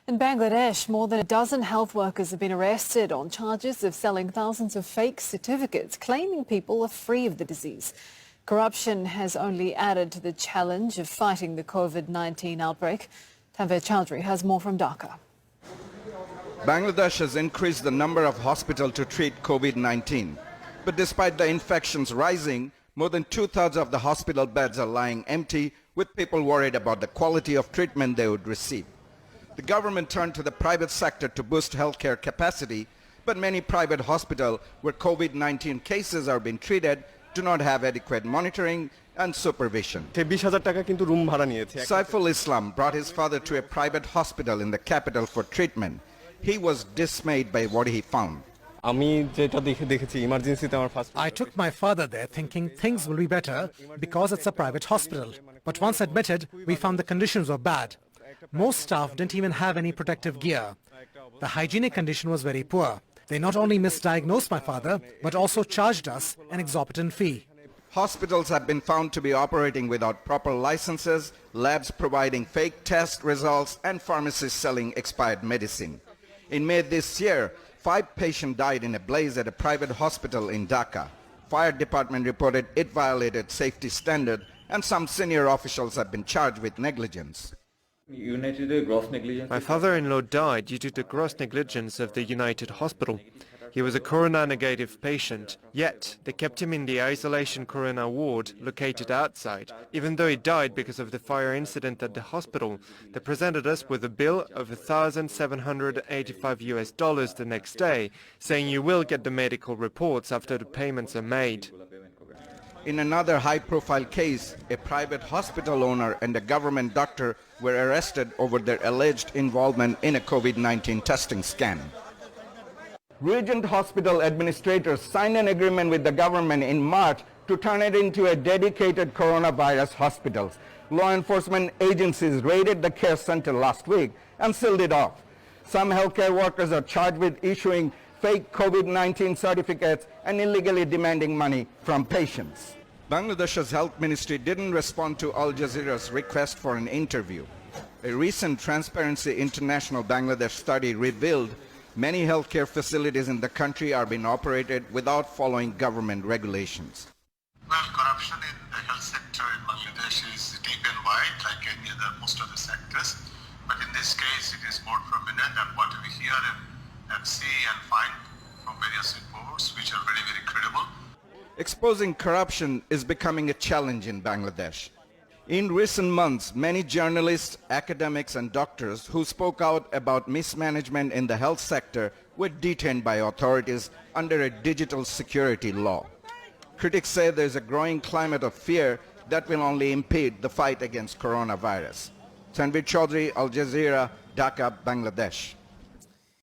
In Bangladesh, more than a dozen health workers have been arrested on charges of selling thousands of fake certificates claiming people are free of the disease. Corruption has only added to the challenge of fighting the COVID-19 outbreak. Tanvir Chowdhury has more from Dhaka. Bangladesh has increased the number of hospitals to treat COVID-19. But despite the infections rising, more than two-thirds of the hospital beds are lying empty, with people worried about the quality of treatment they would receive. The government turned to the private sector to boost healthcare capacity, but many private hospitals where COVID-19 cases are being treated do not have adequate monitoring and supervision. Saiful Islam brought his father to a private hospital in the capital for treatment. He was dismayed by what he found. I took my father there thinking things will be better because it's a private hospital. But once admitted, we found the conditions were bad. Most staff didn't even have any protective gear. The hygienic condition was very poor. They not only misdiagnosed my father, but also charged us an exorbitant fee. Hospitals have been found to be operating without proper licenses, labs providing fake test results, and pharmacies selling expired medicine. In May this year, 5 patients died in a blaze at a private hospital in Dhaka. Fire department reported it violated safety standard, and some senior officials have been charged with negligence. My father-in-law died due to the gross negligence of the United Hospital. He was a corona-negative patient, yet they kept him in the isolation corona ward located outside. Even though he died because of the fire incident at the hospital, they presented us with a bill of $1,785 the next day, saying you will get the medical reports after the payments are made. In another high-profile case, a private hospital owner and a government doctor were arrested over their alleged involvement in a COVID-19 testing scam. Regent Hospital administrators signed an agreement with the government in March to turn it into a dedicated coronavirus hospital. Law enforcement agencies raided the care center last week and sealed it off. Some healthcare workers are charged with issuing fake COVID-19 certificates and illegally demanding money from patients. Bangladesh's health ministry didn't respond to Al Jazeera's request for an interview. A recent Transparency International Bangladesh study revealed many healthcare facilities in the country are being operated without following government regulations. Well, corruption in the health sector in Bangladesh is deep and wide, like any other most of the sectors. But in this case, it is more prominent, and what we hear and see and find from various reports, which are very, very credible. Exposing corruption is becoming a challenge in Bangladesh. In recent months, many journalists, academics and doctors who spoke out about mismanagement in the health sector were detained by authorities under a digital security law. Critics say there is a growing climate of fear that will only impede the fight against coronavirus. Tanvir Chowdhury, Al Jazeera, Dhaka, Bangladesh.